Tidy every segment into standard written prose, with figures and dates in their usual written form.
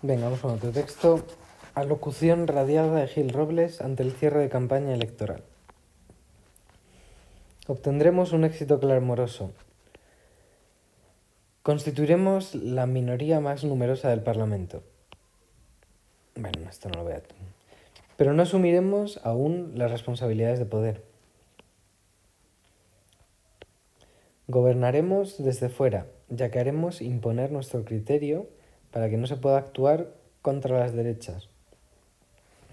Venga, vamos con otro texto. Alocución radiada de Gil Robles ante el cierre de campaña electoral. Obtendremos un éxito clamoroso. Constituiremos la minoría más numerosa del Parlamento. Bueno, esto no lo voy a... Pero no asumiremos aún las responsabilidades de poder. Gobernaremos desde fuera, ya que haremos imponer nuestro criterio para que no se pueda actuar contra las derechas.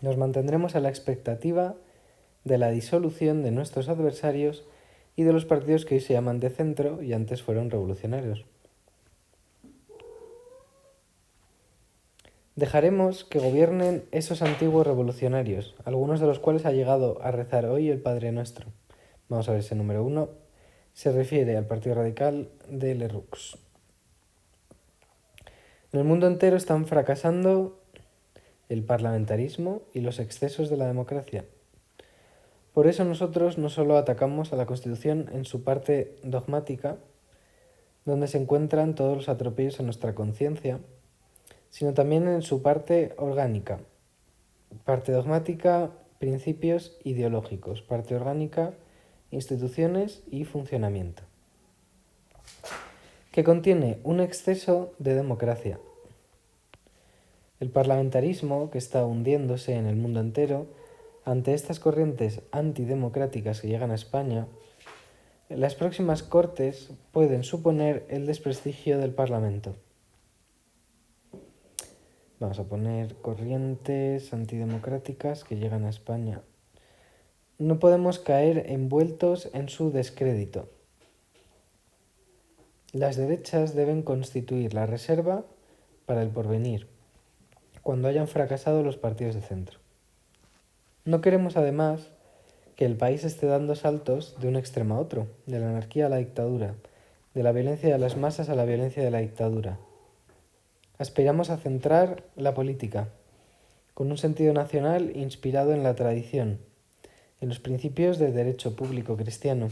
Nos mantendremos a la expectativa de la disolución de nuestros adversarios y de los partidos que hoy se llaman de centro y antes fueron revolucionarios. Dejaremos que gobiernen esos antiguos revolucionarios, algunos de los cuales ha llegado a rezar hoy el Padre Nuestro. Vamos a ver ese número 1. Se refiere al Partido Radical de Lerroux. En el mundo entero están fracasando el parlamentarismo y los excesos de la democracia. Por eso nosotros no solo atacamos a la Constitución en su parte dogmática, donde se encuentran todos los atropellos a nuestra conciencia, sino también en su parte orgánica. Parte dogmática, principios ideológicos. Parte orgánica, instituciones y funcionamiento. Que contiene un exceso de democracia. El parlamentarismo, que está hundiéndose en el mundo entero, ante estas corrientes antidemocráticas que llegan a España, las próximas cortes pueden suponer el desprestigio del Parlamento. Vamos a poner corrientes antidemocráticas que llegan a España. No podemos caer envueltos en su descrédito. Las derechas deben constituir la reserva para el porvenir, cuando hayan fracasado los partidos de centro. No queremos, además, que el país esté dando saltos de un extremo a otro, de la anarquía a la dictadura, de la violencia de las masas a la violencia de la dictadura. Aspiramos a centrar la política, con un sentido nacional inspirado en la tradición, en los principios del derecho público cristiano,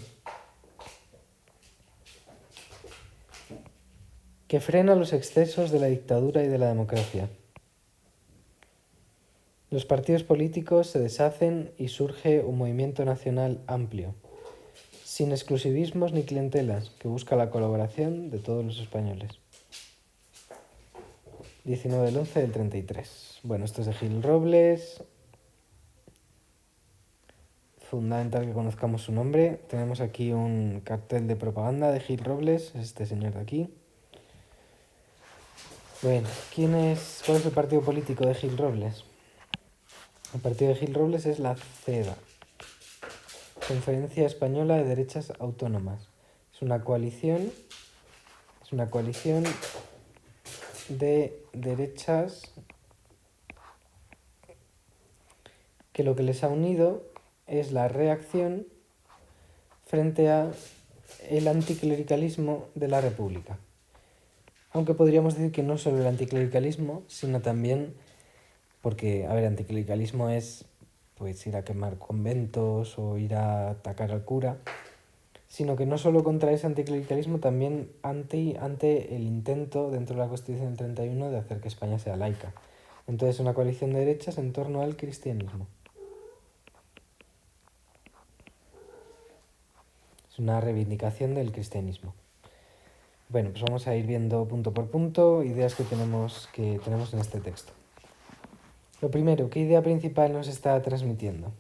que frena los excesos de la dictadura y de la democracia. Los partidos políticos se deshacen y surge un movimiento nacional amplio, sin exclusivismos ni clientelas, que busca la colaboración de todos los españoles. 19 del 11 del 33. Bueno, esto es de Gil Robles. Fundamental que conozcamos su nombre. Tenemos aquí un cartel de propaganda de Gil Robles, es este señor de aquí. Bueno, ¿cuál es el partido político de Gil Robles? El partido de Gil Robles es la CEDA, Conferencia Española de Derechas Autónomas. Es una coalición de derechas que lo que les ha unido es la reacción frente a el anticlericalismo de la República. Aunque podríamos decir que no solo el anticlericalismo, sino también, porque, anticlericalismo es pues ir a quemar conventos o ir a atacar al cura, sino que no solo contra ese anticlericalismo, también ante el intento dentro de la Constitución del 31 de hacer que España sea laica. Entonces, una coalición de derechas en torno al cristianismo. Es una reivindicación del cristianismo. Bueno, pues vamos a ir viendo punto por punto ideas que tenemos en este texto. Lo primero, ¿qué idea principal nos está transmitiendo?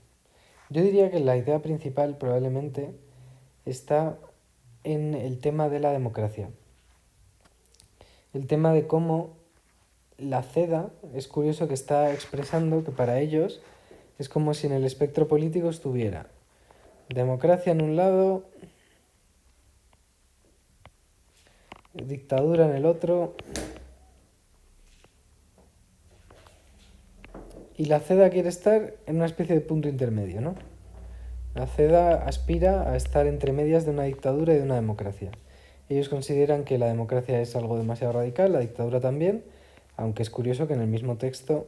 Yo diría que la idea principal probablemente está en el tema de la democracia. El tema de cómo la CEDA, es curioso que está expresando que para ellos es como si en el espectro político estuviera democracia en un lado, dictadura en el otro, y la CEDA quiere estar en una especie de punto intermedio, ¿no? La CEDA aspira a estar entre medias de una dictadura y de una democracia. Ellos consideran que la democracia es algo demasiado radical, la dictadura también, aunque es curioso que en el mismo texto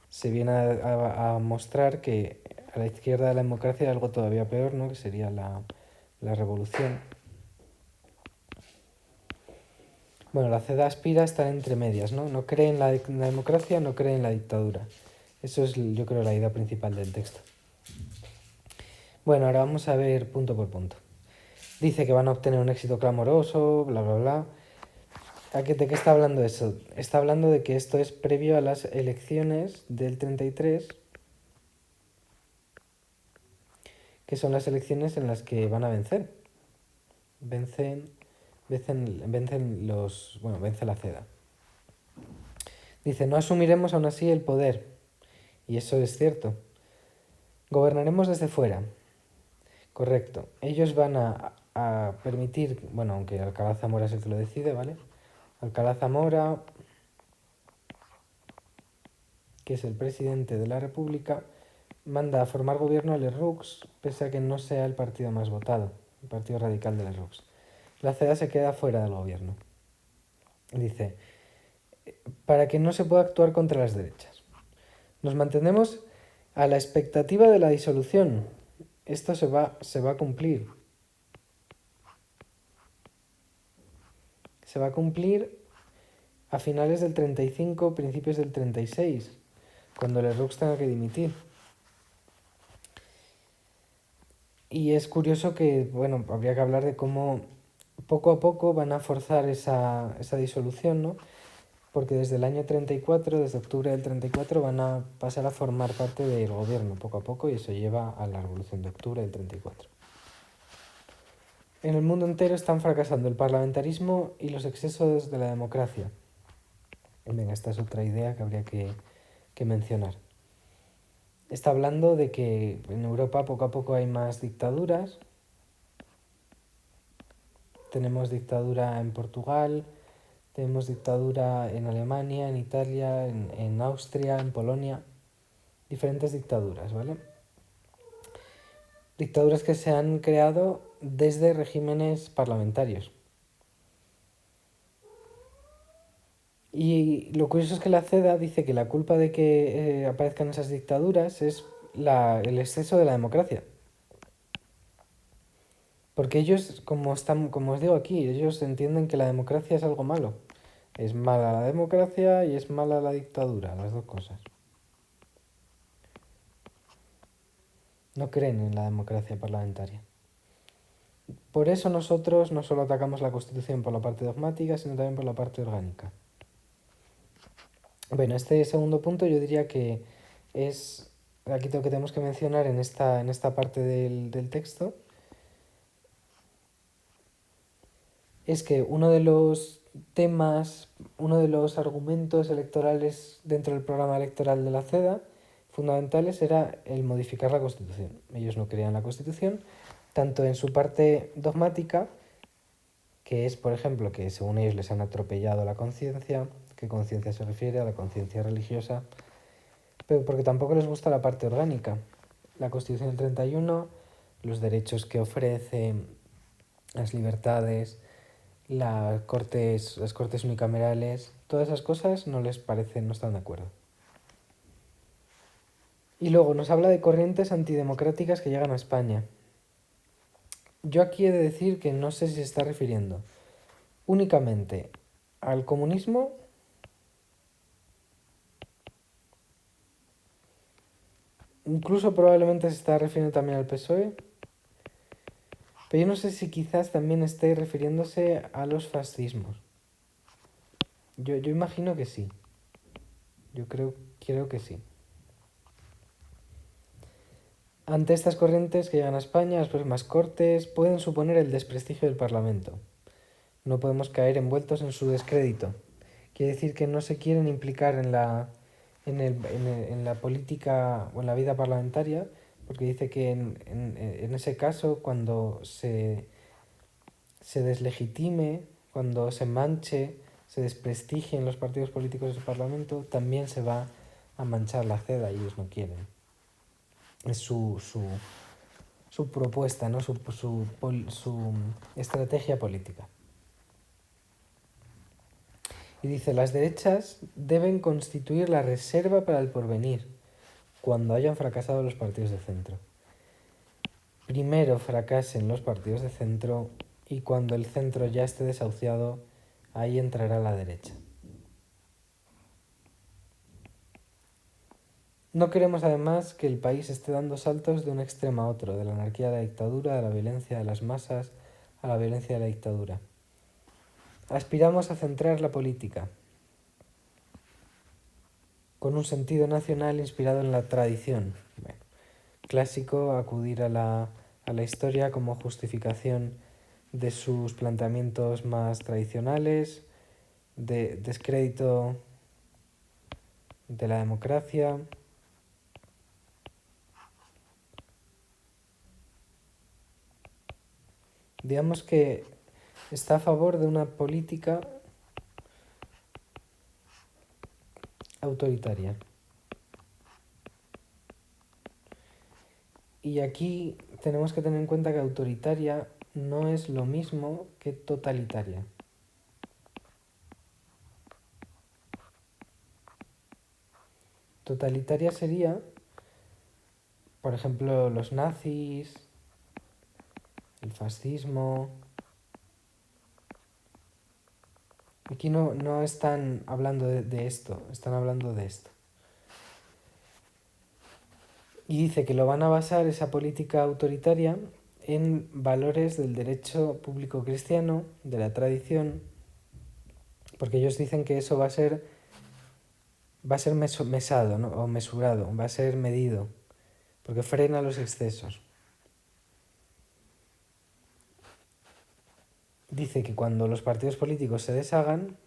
se viene a mostrar que a la izquierda de la democracia hay algo todavía peor, ¿no? Que sería la revolución. Bueno, la CEDA aspira a estar entre medias, ¿no? No cree en la democracia, no cree en la dictadura. Eso es, yo creo, la idea principal del texto. Bueno, ahora vamos a ver punto por punto. Dice que van a obtener un éxito clamoroso, bla, bla, bla. ¿De qué está hablando eso? Está hablando de que esto es previo a las elecciones del 33, que son las elecciones en las que van a vencer. Vence la CEDA. Dice, no asumiremos aún así el poder. Y eso es cierto. Gobernaremos desde fuera. Correcto. Ellos van a permitir, bueno, aunque Alcalá Zamora es el que lo decide, ¿vale? Alcalá Zamora, que es el presidente de la República, manda a formar gobierno a Lerroux, pese a que no sea el partido más votado, el Partido Radical de Lerroux. La CEDA se queda fuera del gobierno. Dice, para que no se pueda actuar contra las derechas. Nos mantenemos a la expectativa de la disolución. Esto se va a cumplir. Se va a cumplir a finales del 35, principios del 36, cuando Lerroux tenga que dimitir. Y es curioso que, bueno, habría que hablar de cómo poco a poco van a forzar esa disolución, ¿no? Porque desde el año 34, desde octubre del 34, van a pasar a formar parte del gobierno poco a poco y eso lleva a la Revolución de Octubre del 34. En el mundo entero están fracasando el parlamentarismo y los excesos de la democracia. Venga, esta es otra idea que habría que mencionar. Está hablando de que en Europa poco a poco hay más dictaduras. Tenemos dictadura en Portugal, tenemos dictadura en Alemania, en Italia, en Austria, en Polonia. Diferentes dictaduras, ¿vale? Dictaduras que se han creado desde regímenes parlamentarios. Y lo curioso es que la CEDA dice que la culpa de que aparezcan esas dictaduras es el exceso de la democracia. Porque ellos, como os digo aquí, ellos entienden que la democracia es algo malo. Es mala la democracia y es mala la dictadura, las dos cosas. No creen en la democracia parlamentaria. Por eso nosotros no solo atacamos la Constitución por la parte dogmática, sino también por la parte orgánica. Bueno, este segundo punto yo diría que es aquí lo que tenemos que mencionar en esta parte del texto, es que uno de los temas, uno de los argumentos electorales dentro del programa electoral de la CEDA fundamentales era el modificar la Constitución. Ellos no querían la Constitución, tanto en su parte dogmática, que es, por ejemplo, que según ellos les han atropellado la conciencia. ¿Qué conciencia se refiere? A la conciencia religiosa. Pero porque tampoco les gusta la parte orgánica. La Constitución del 31, los derechos que ofrece, las libertades, las cortes unicamerales, todas esas cosas no les parecen, no están de acuerdo. Y luego nos habla de corrientes antidemocráticas que llegan a España. Yo aquí he de decir que no sé si se está refiriendo únicamente al comunismo incluso probablemente se está refiriendo también al PSOE, pero yo no sé si quizás también esté refiriéndose a los fascismos. Yo imagino que sí. Yo creo que sí. Ante estas corrientes que llegan a España, las próximas cortes pueden suponer el desprestigio del Parlamento. No podemos caer envueltos en su descrédito. Quiere decir que no se quieren implicar en la política o en la vida parlamentaria, porque dice que en ese caso, cuando se deslegitime, cuando se manche, se desprestigien los partidos políticos del Parlamento, también se va a manchar la CEDA y ellos no quieren. Es su propuesta, ¿no? su estrategia política. Y dice, las derechas deben constituir la reserva para el porvenir, cuando hayan fracasado los partidos de centro. Primero fracasen los partidos de centro y cuando el centro ya esté desahuciado, ahí entrará la derecha. No queremos además que el país esté dando saltos de un extremo a otro, de la anarquía a la dictadura, de la violencia de las masas a la violencia de la dictadura. Aspiramos a centrar la política con un sentido nacional inspirado en la tradición. Bueno, clásico acudir a la historia como justificación de sus planteamientos más tradicionales, de descrédito de la democracia. Digamos que está a favor de una política autoritaria. Y aquí tenemos que tener en cuenta que autoritaria no es lo mismo que totalitaria. Totalitaria sería, por ejemplo, los nazis, el fascismo. Aquí no están hablando de esto, están hablando de esto. Y dice que lo van a basar esa política autoritaria en valores del derecho público cristiano, de la tradición, porque ellos dicen que eso va a ser mesado, ¿no? O mesurado, va a ser medido, porque frena los excesos. Dice que cuando los partidos políticos se deshagan,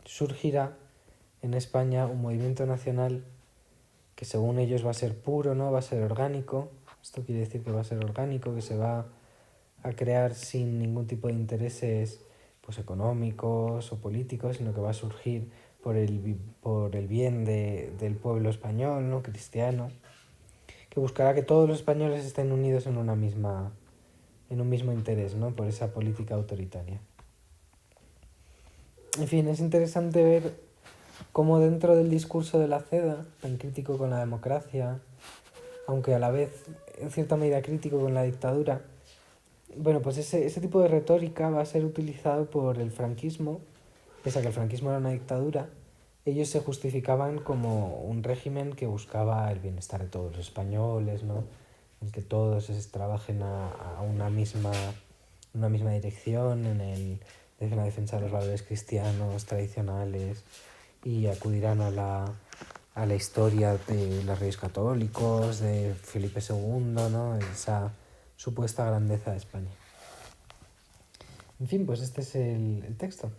surgirá en España un movimiento nacional que según ellos va a ser puro, ¿no? Va a ser orgánico. Esto quiere decir que va a ser orgánico, que se va a crear sin ningún tipo de intereses pues, económicos o políticos, sino que va a surgir por el bien del pueblo español, ¿no? Cristiano, que buscará que todos los españoles estén unidos en un mismo interés, ¿no? Por esa política autoritaria. En fin, es interesante ver cómo dentro del discurso de la CEDA, tan crítico con la democracia, aunque a la vez en cierta medida crítico con la dictadura, bueno, pues ese tipo de retórica va a ser utilizado por el franquismo, pese a que el franquismo era una dictadura. Ellos se justificaban como un régimen que buscaba el bienestar de todos los españoles, ¿no? En que todos trabajen a una misma dirección, en la defensa de los valores cristianos tradicionales, y acudirán a la historia de los reyes católicos, de Felipe II, ¿no? Esa supuesta grandeza de España. En fin, pues este es el texto.